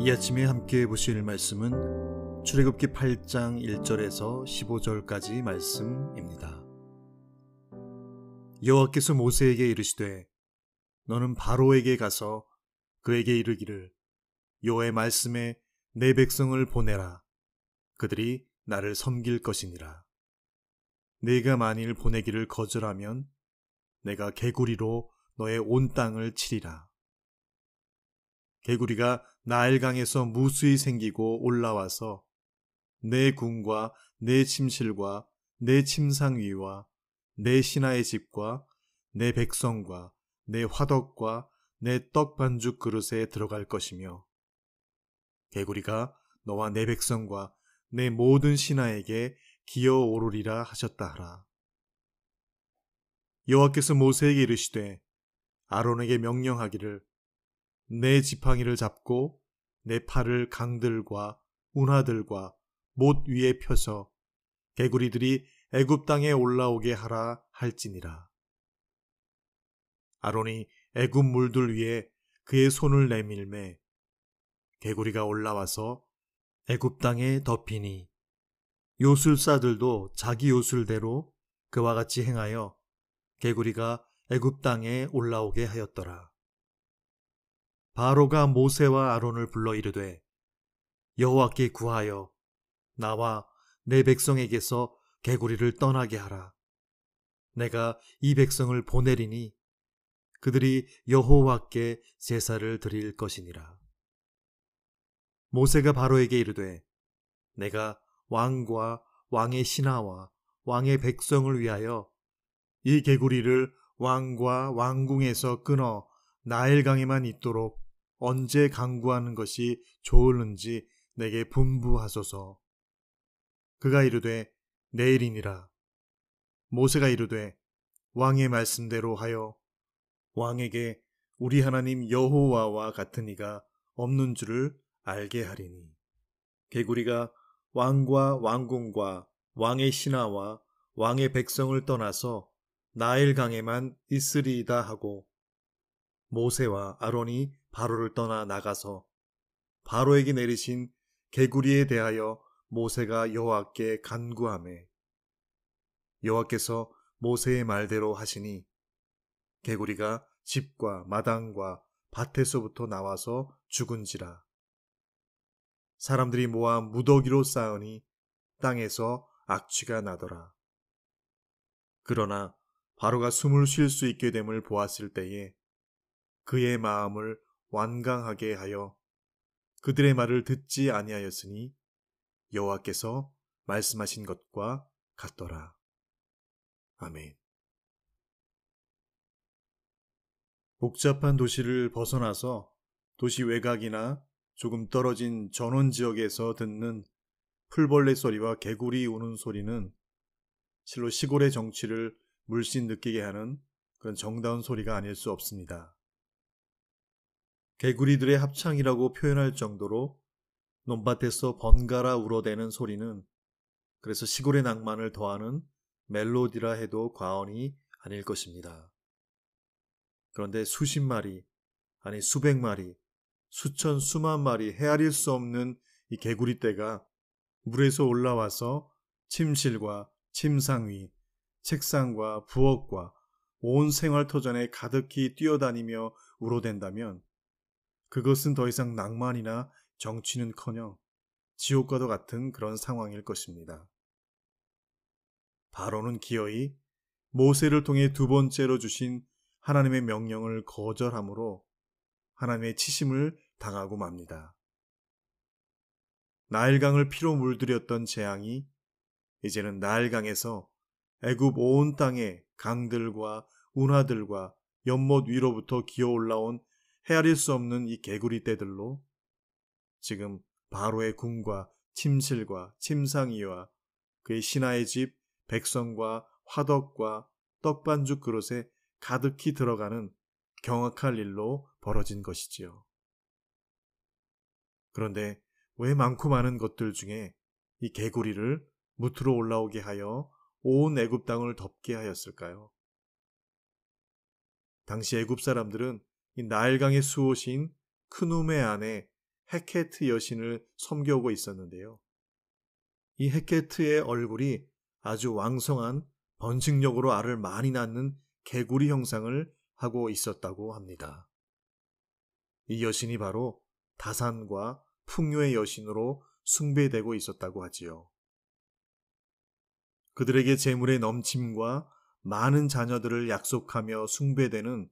이 아침에 함께 보실 말씀은 출애굽기 8장 1절에서 15절까지 말씀입니다. 여호와께서 모세에게 이르시되 너는 바로에게 가서 그에게 이르기를 여호와의 말씀에 내 백성을 보내라. 그들이 나를 섬길 것이니라. 네가 만일 보내기를 거절하면 내가 개구리로 너의 온 땅을 치리라. 개구리가 나일강에서 무수히 생기고 올라와서 내 궁과 내 침실과 내 침상 위와 내 신하의 집과 내 백성과 내 화덕과 내 떡 반죽 그릇에 들어갈 것이며 개구리가 너와 내 백성과 내 모든 신하에게 기어오르리라 하셨다 하라. 여호와께서 모세에게 이르시되 아론에게 명령하기를 내 지팡이를 잡고 내 팔을 강들과 운하들과 못 위에 펴서 개구리들이 애굽 땅에 올라오게 하라 할지니라. 아론이 애굽 물들 위에 그의 손을 내밀매 개구리가 올라와서 애굽 땅에 덮이니 요술사들도 자기 요술대로 그와 같이 행하여 개구리가 애굽 땅에 올라오게 하였더라. 바로가 모세와 아론을 불러 이르되 여호와께 구하여 나와 내 백성에게서 개구리를 떠나게 하라. 내가 이 백성을 보내리니 그들이 여호와께 제사를 드릴 것이니라. 모세가 바로에게 이르되 내가 왕과 왕의 신하와 왕의 백성을 위하여 이 개구리를 왕과 왕궁에서 끊어 나일강에만 있도록 언제 강구하는 것이 좋을는지 내게 분부하소서. 그가 이르되 내일이니라. 모세가 이르되 왕의 말씀대로 하여 왕에게 우리 하나님 여호와와 같은 이가 없는 줄을 알게 하리니 개구리가 왕과 왕궁과 왕의 신하와 왕의 백성을 떠나서 나일강에만 있으리이다 하고 모세와 아론이 바로를 떠나 나가서 바로에게 내리신 개구리에 대하여 모세가 여호와께 간구하매 여호와께서 모세의 말대로 하시니 개구리가 집과 마당과 밭에서부터 나와서 죽은지라. 사람들이 모아 무더기로 쌓으니 땅에서 악취가 나더라. 그러나 바로가 숨을 쉴 수 있게 됨을 보았을 때에 그의 마음을 완강하게 하여 그들의 말을 듣지 아니하였으니 여호와께서 말씀하신 것과 같더라. 아멘. 복잡한 도시를 벗어나서 도시 외곽이나 조금 떨어진 전원 지역에서 듣는 풀벌레 소리와 개구리 우는 소리는 실로 시골의 정취를 물씬 느끼게 하는 그런 정다운 소리가 아닐 수 없습니다. 개구리들의 합창이라고 표현할 정도로 논밭에서 번갈아 울어대는 소리는 그래서 시골의 낭만을 더하는 멜로디라 해도 과언이 아닐 것입니다. 그런데 수십 마리, 아니 수백 마리, 수천 수만 마리 헤아릴 수 없는 이 개구리떼가 물에서 올라와서 침실과 침상 위, 책상과 부엌과 온 생활터전에 가득히 뛰어다니며 울어댄다면 그것은 더 이상 낭만이나 정취는커녕 지옥과도 같은 그런 상황일 것입니다. 바로는 기어이 모세를 통해 두 번째로 주신 하나님의 명령을 거절함으로 하나님의 치심을 당하고 맙니다. 나일강을 피로 물들였던 재앙이 이제는 나일강에서 애굽 온 땅의 강들과 운하들과 연못 위로부터 기어 올라온 헤아릴 수 없는 이 개구리 떼들로 지금 바로의 궁과 침실과 침상위와 그의 신하의 집, 백성과 화덕과 떡반죽 그릇에 가득히 들어가는 경악할 일로 벌어진 것이지요. 그런데 왜 많고 많은 것들 중에 이 개구리를 무트로 올라오게 하여 온 애굽 땅을 덮게 하였을까요? 당시 애굽 사람들은 이 나일강의 수호신 크눔의 안에 헤케트 여신을 섬겨오고 있었는데요. 이 헤케트의 얼굴이 아주 왕성한 번식력으로 알을 많이 낳는 개구리 형상을 하고 있었다고 합니다. 이 여신이 바로 다산과 풍요의 여신으로 숭배되고 있었다고 하지요. 그들에게 재물의 넘침과 많은 자녀들을 약속하며 숭배되는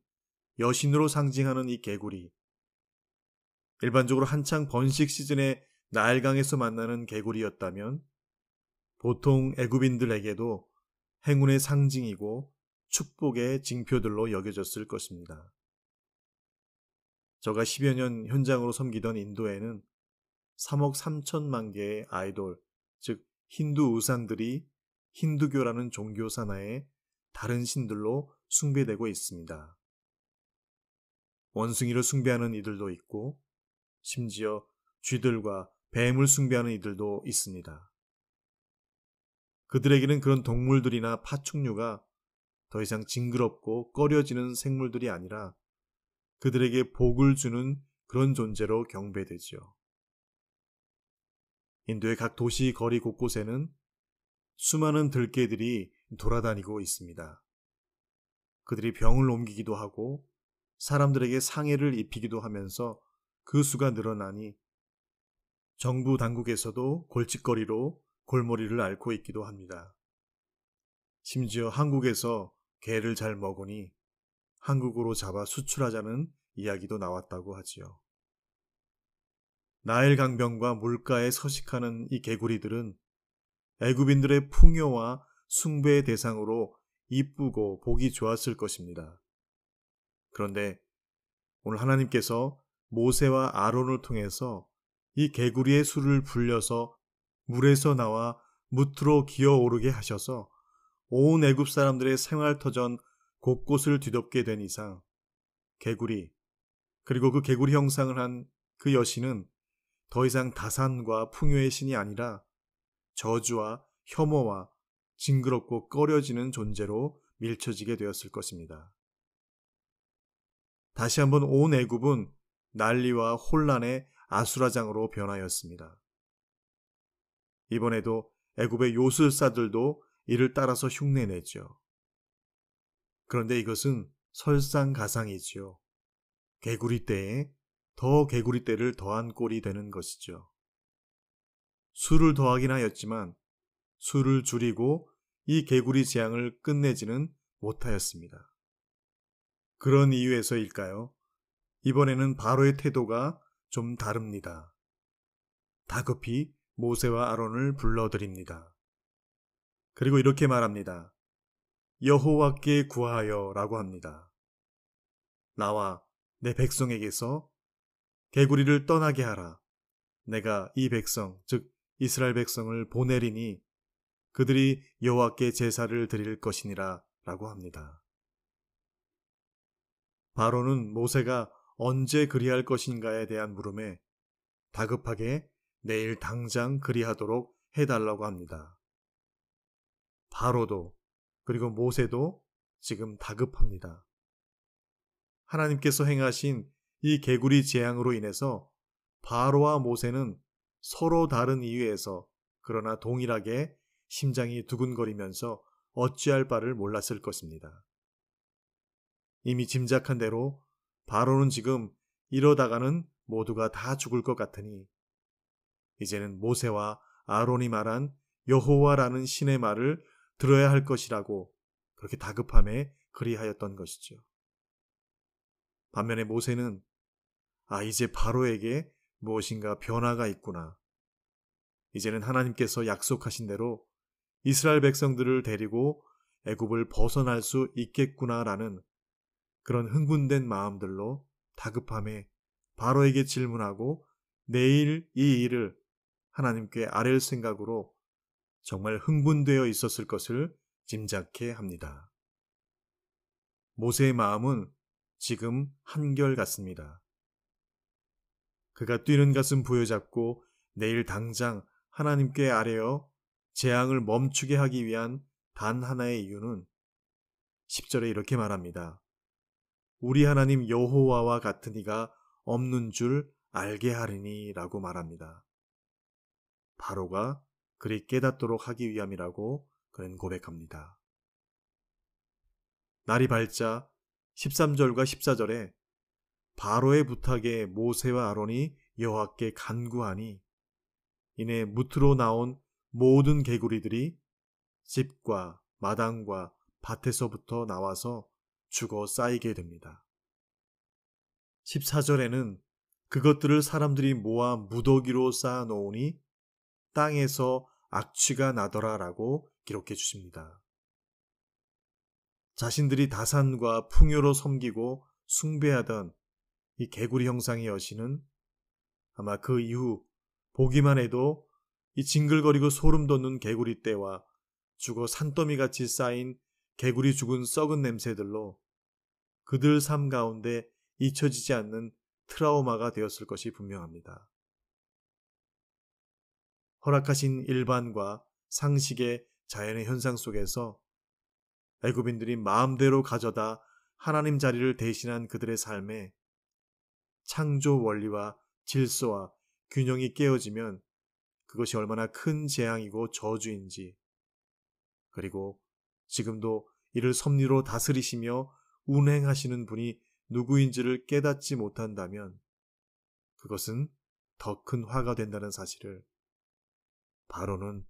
여신으로 상징하는 이 개구리. 일반적으로 한창 번식 시즌에 나일강에서 만나는 개구리였다면 보통 애굽인들에게도 행운의 상징이고 축복의 징표들로 여겨졌을 것입니다. 저가 10여 년 현장으로 섬기던 인도에는 3억 3천만 개의 아이돌, 즉 힌두 우상들이 힌두교라는 종교 산하의 다른 신들로 숭배되고 있습니다. 원숭이를 숭배하는 이들도 있고 심지어 쥐들과 뱀을 숭배하는 이들도 있습니다. 그들에게는 그런 동물들이나 파충류가 더 이상 징그럽고 꺼려지는 생물들이 아니라 그들에게 복을 주는 그런 존재로 경배되지요. 인도의 각 도시 거리 곳곳에는 수많은 들개들이 돌아다니고 있습니다. 그들이 병을 옮기기도 하고 사람들에게 상해를 입히기도 하면서 그 수가 늘어나니 정부 당국에서도 골칫거리로 골머리를 앓고 있기도 합니다. 심지어 한국에서 개를 잘 먹으니 한국으로 잡아 수출하자는 이야기도 나왔다고 하지요. 나일 강변과 물가에 서식하는 이 개구리들은 애굽인들의 풍요와 숭배의 대상으로 이쁘고 보기 좋았을 것입니다. 그런데 오늘 하나님께서 모세와 아론을 통해서 이 개구리의 수를 불려서 물에서 나와 무트로 기어오르게 하셔서 온 애굽 사람들의 생활터전 곳곳을 뒤덮게 된 이상 개구리 그리고 그 개구리 형상을 한 그 여신은 더 이상 다산과 풍요의 신이 아니라 저주와 혐오와 징그럽고 꺼려지는 존재로 밀쳐지게 되었을 것입니다. 다시 한번 온 애굽은 난리와 혼란의 아수라장으로 변하였습니다. 이번에도 애굽의 요술사들도 이를 따라서 흉내내죠. 그런데 이것은 설상가상이지요. 개구리 떼에 더 개구리 떼를 더한 꼴이 되는 것이죠. 수를 더하긴 하였지만 수를 줄이고 이 개구리 재앙을 끝내지는 못하였습니다. 그런 이유에서일까요? 이번에는 바로의 태도가 좀 다릅니다. 다급히 모세와 아론을 불러드립니다. 그리고 이렇게 말합니다. 여호와께 구하여 라고 합니다. 나와 내 백성에게서 개구리를 떠나게 하라. 내가 이 백성, 즉 이스라엘 백성을 보내리니 그들이 여호와께 제사를 드릴 것이니라 라고 합니다. 바로는 모세가 언제 그리할 것인가에 대한 물음에 다급하게 내일 당장 그리하도록 해달라고 합니다. 바로도 그리고 모세도 지금 다급합니다. 하나님께서 행하신 이 개구리 재앙으로 인해서 바로와 모세는 서로 다른 이유에서 그러나 동일하게 심장이 두근거리면서 어찌할 바를 몰랐을 것입니다. 이미 짐작한 대로 바로는 지금 이러다가는 모두가 다 죽을 것 같으니 이제는 모세와 아론이 말한 여호와라는 신의 말을 들어야 할 것이라고 그렇게 다급함에 그리하였던 것이죠. 반면에 모세는 이제 바로에게 무엇인가 변화가 있구나. 이제는 하나님께서 약속하신 대로 이스라엘 백성들을 데리고 애굽을 벗어날 수 있겠구나라는 그런 흥분된 마음들로 다급함에 바로에게 질문하고 내일 이 일을 하나님께 아뢰을 생각으로 정말 흥분되어 있었을 것을 짐작해 합니다. 모세의 마음은 지금 한결같습니다. 그가 뛰는 가슴 부여잡고 내일 당장 하나님께 아뢰어 재앙을 멈추게 하기 위한 단 하나의 이유는 10절에 이렇게 말합니다. 우리 하나님 여호와와 같은 이가 없는 줄 알게 하리니 라고 말합니다. 바로가 그리 깨닫도록 하기 위함이라고 그는 고백합니다. 날이 밝자 13절과 14절에 바로의 부탁에 모세와 아론이 여호와께 간구하니 이내 무트로 나온 모든 개구리들이 집과 마당과 밭에서부터 나와서 죽어 쌓이게 됩니다. 14절에는 그것들을 사람들이 모아 무더기로 쌓아 놓으니 땅에서 악취가 나더라 라고 기록해 주십니다. 자신들이 다산과 풍요로 섬기고 숭배하던 이 개구리 형상의 여신은 아마 그 이후 보기만 해도 이 징글거리고 소름 돋는 개구리 떼와 죽어 산더미같이 쌓인 개구리 죽은 썩은 냄새들로 그들 삶 가운데 잊혀지지 않는 트라우마가 되었을 것이 분명합니다. 허락하신 일반과 상식의 자연의 현상 속에서 애굽인들이 마음대로 가져다 하나님 자리를 대신한 그들의 삶에 창조 원리와 질서와 균형이 깨어지면 그것이 얼마나 큰 재앙이고 저주인지, 그리고 지금도 이를 섭리로 다스리시며 운행하시는 분이 누구인지를 깨닫지 못한다면 그것은 더 큰 화가 된다는 사실을 바로는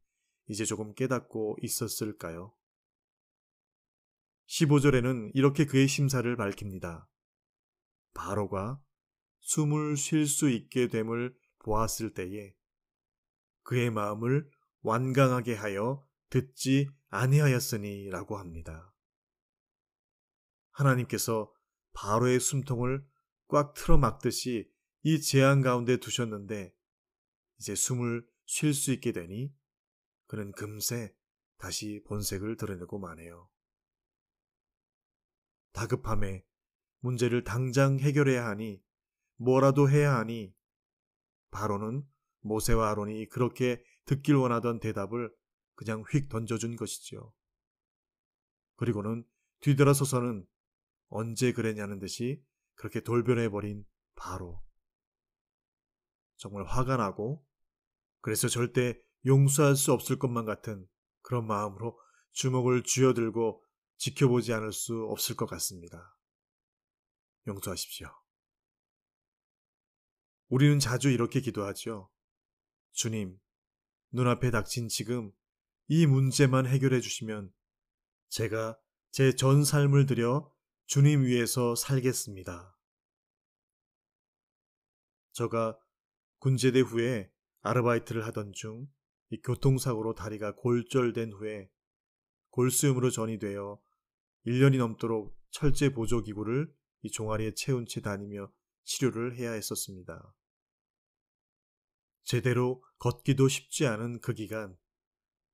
이제 조금 깨닫고 있었을까요? 15절에는 이렇게 그의 심사를 밝힙니다. 바로가 숨을 쉴 수 있게 됨을 보았을 때에 그의 마음을 완강하게 하여 듣지 아니하였으니 라고 합니다. 하나님께서 바로의 숨통을 꽉 틀어막듯이 이 재앙 가운데 두셨는데 이제 숨을 쉴 수 있게 되니 그는 금세 다시 본색을 드러내고 마네요. 다급함에 문제를 당장 해결해야 하니 뭐라도 해야 하니 바로는 모세와 아론이 그렇게 듣길 원하던 대답을 그냥 휙 던져준 것이지요. 그리고는 뒤돌아서서는 언제 그랬냐는 듯이 그렇게 돌변해버린 바로. 정말 화가 나고 그래서 절대 용서할 수 없을 것만 같은 그런 마음으로 주먹을 쥐어들고 지켜보지 않을 수 없을 것 같습니다. 용서하십시오. 우리는 자주 이렇게 기도하죠. 주님, 눈앞에 닥친 지금 이 문제만 해결해 주시면 제가 제 전 삶을 들여 주님 위해서 살겠습니다. 제가 군제대 후에 아르바이트를 하던 중 이 교통사고로 다리가 골절된 후에 골수염으로 전이되어 1년이 넘도록 철제 보조기구를 이 종아리에 채운 채 다니며 치료를 해야 했었습니다. 제대로 걷기도 쉽지 않은 그 기간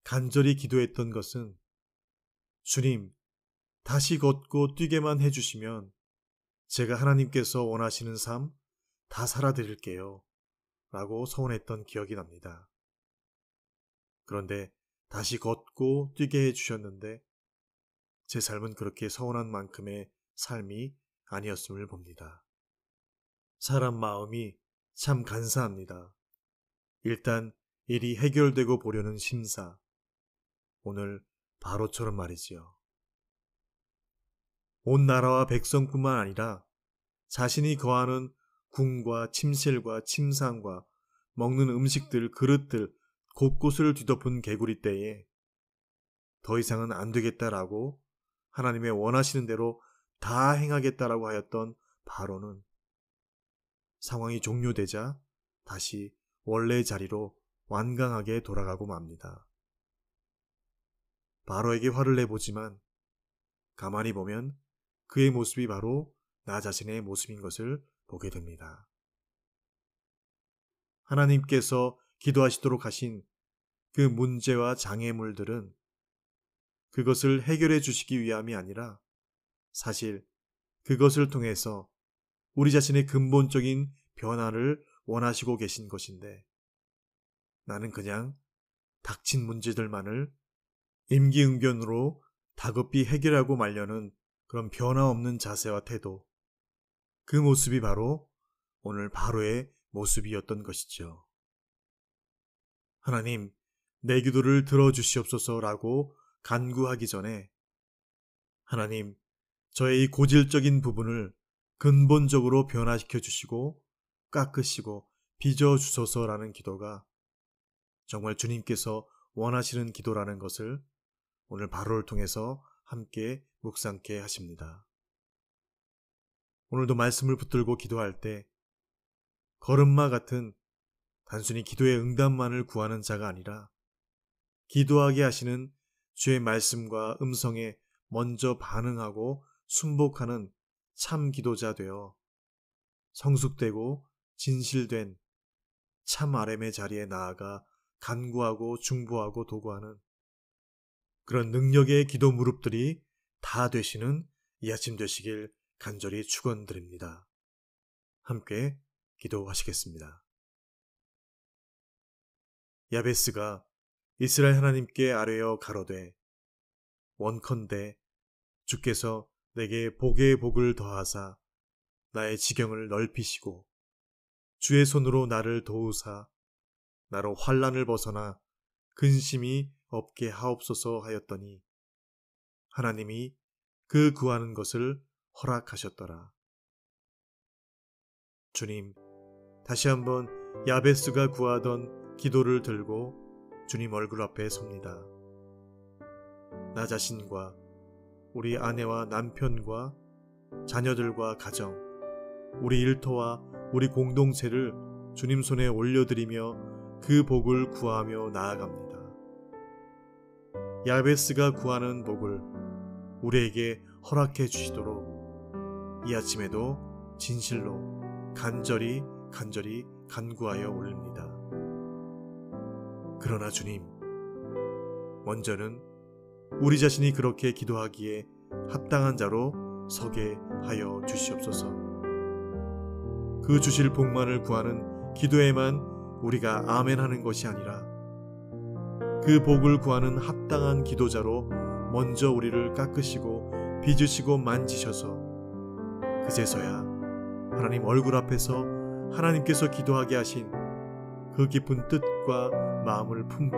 간절히 기도했던 것은 주님, 다시 걷고 뛰게만 해주시면 제가 하나님께서 원하시는 삶 다 살아드릴게요 라고 소원했던 기억이 납니다. 그런데 다시 걷고 뛰게 해주셨는데 제 삶은 그렇게 서운한 만큼의 삶이 아니었음을 봅니다. 사람 마음이 참 간사합니다. 일단 일이 해결되고 보려는 심사. 오늘 바로처럼 말이지요. 온 나라와 백성뿐만 아니라 자신이 거하는 궁과 침실과 침상과 먹는 음식들, 그릇들 곳곳을 뒤덮은 개구리 떼에 더 이상은 안 되겠다라고 하나님의 원하시는 대로 다 행하겠다라고 하였던 바로는 상황이 종료되자 다시 원래의 자리로 완강하게 돌아가고 맙니다. 바로에게 화를 내보지만 가만히 보면 그의 모습이 바로 나 자신의 모습인 것을 보게 됩니다. 하나님께서 기도하시도록 하신 그 문제와 장애물들은 그것을 해결해 주시기 위함이 아니라 사실 그것을 통해서 우리 자신의 근본적인 변화를 원하시고 계신 것인데 나는 그냥 닥친 문제들만을 임기응변으로 다급히 해결하고 말려는 그런 변화 없는 자세와 태도, 그 모습이 바로 오늘 바로의 모습이었던 것이죠. 하나님, 내 기도를 들어주시옵소서라고 간구하기 전에 하나님, 저의 이 고질적인 부분을 근본적으로 변화시켜 주시고 깎으시고 빚어 주소서라는 기도가 정말 주님께서 원하시는 기도라는 것을 오늘 바로를 통해서 함께 묵상케 하십니다. 오늘도 말씀을 붙들고 기도할 때 걸음마 같은 단순히 기도의 응답만을 구하는 자가 아니라 기도하게 하시는 주의 말씀과 음성에 먼저 반응하고 순복하는 참 기도자 되어 성숙되고 진실된 참 RM의 자리에 나아가 간구하고 중보하고 도구하는 그런 능력의 기도 무릎들이 다 되시는 이 아침 되시길 간절히 축원드립니다. 함께 기도하시겠습니다. 야베스가 이스라엘 하나님께 아뢰어 가로되 원컨대 주께서 내게 복의 복을 더하사 나의 지경을 넓히시고 주의 손으로 나를 도우사 나로 환난을 벗어나 근심이 없게 하옵소서 하였더니 하나님이 그 구하는 것을 허락하셨더라. 주님, 다시 한번 야베스가 구하던 기도를 들고 주님 얼굴 앞에 섭니다. 나 자신과 우리 아내와 남편과 자녀들과 가정, 우리 일터와 우리 공동체를 주님 손에 올려드리며 그 복을 구하며 나아갑니다. 야베스가 구하는 복을 우리에게 허락해 주시도록 이 아침에도 진실로 간절히 간구하여 올립니다. 그러나 주님, 먼저는 우리 자신이 그렇게 기도하기에 합당한 자로 서게 하여 주시옵소서. 그 주실 복만을 구하는 기도에만 우리가 아멘 하는 것이 아니라 그 복을 구하는 합당한 기도자로 먼저 우리를 깎으시고 빚으시고 만지셔서 그제서야 하나님 얼굴 앞에서 하나님께서 기도하게 하신 그 깊은 뜻과 마음을 품고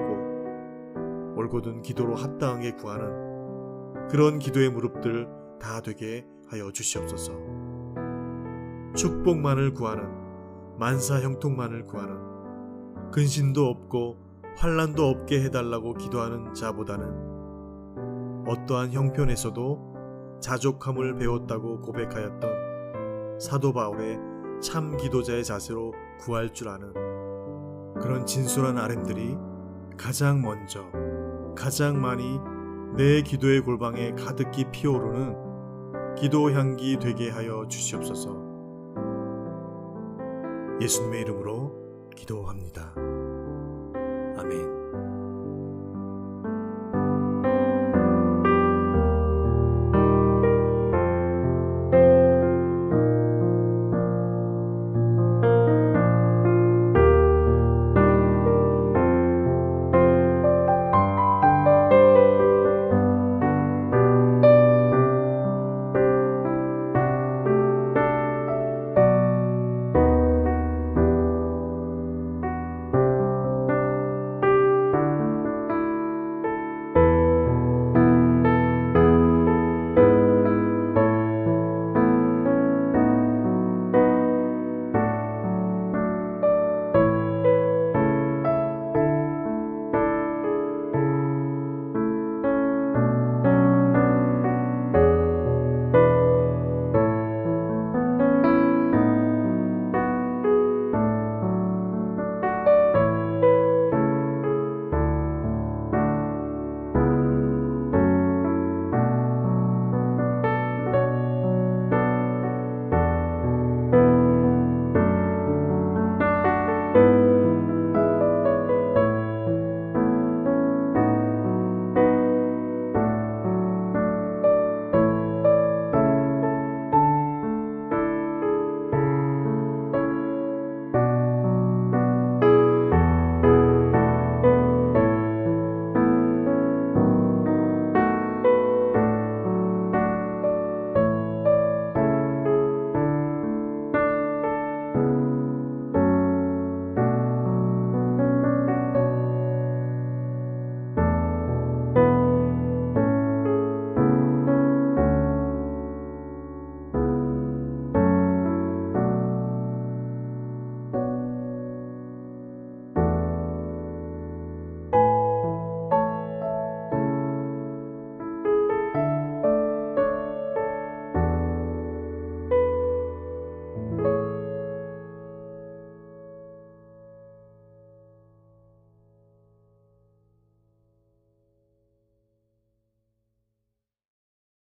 올곧은 기도로 합당하게 구하는 그런 기도의 무릎들 다 되게 하여 주시옵소서. 축복만을 구하는 만사 형통만을 구하는 근심도 없고 환난도 없게 해달라고 기도하는 자보다는 어떠한 형편에서도 자족함을 배웠다고 고백하였던 사도 바울의 참 기도자의 자세로 구할 줄 아는 그런 진솔한 RM들이 가장 먼저 가장 많이 내 기도의 골방에 가득히 피어오르는 기도 향기 되게 하여 주시옵소서. 예수님의 이름으로 기도합니다. 아멘.